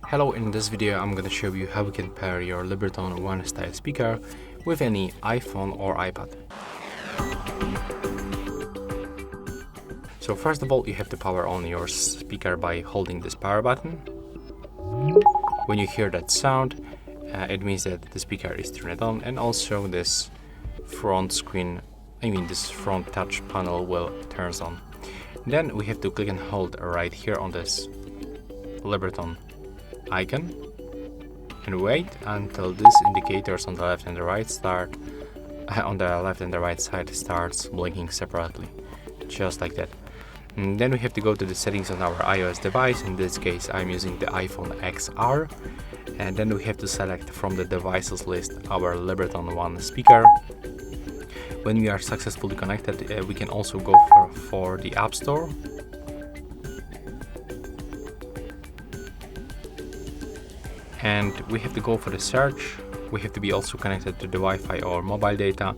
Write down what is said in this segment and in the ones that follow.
Hello, in this video I'm gonna show you how you can pair your Libratone One Style speaker with any iPhone or iPad. So first of all, you have to power on your speaker by holding this power button. When you hear that sound, it means that the speaker is turned on, and also this front touch panel will turn on. Then we have to click and hold right here on this Libratone icon and wait until these indicators on the left and the right side starts blinking separately, just like that. And then we have to go to the settings on our iOS device. In this case I'm using the iPhone XR, and then we have to select from the devices list our Libratone One speaker. When we are successfully connected, we can also go for the App Store. And we have to go for the search. We have to be also connected to the Wi-Fi or mobile data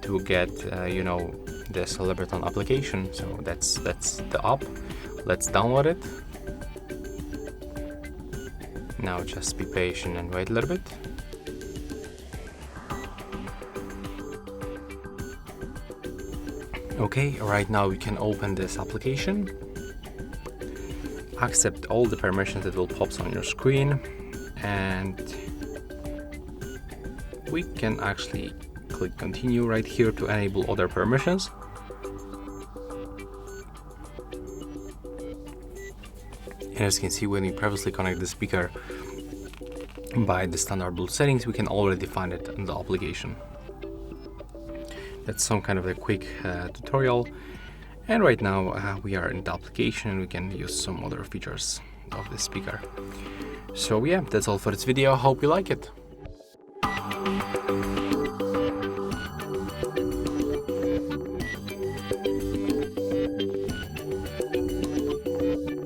to get this Libratone application. So that's the app. Let's download it. Now just be patient and wait a little bit. Okay, right now we can open this application, accept all the permissions that will pop on your screen, and we can actually click continue right here to enable other permissions. And as you can see, when we previously connect the speaker by the standard Bluetooth settings, we can already find it in the application. That's some kind of a quick tutorial, and right now we are in the application and we can use some other features of the speaker. So yeah, that's all for this video. Hope you like it.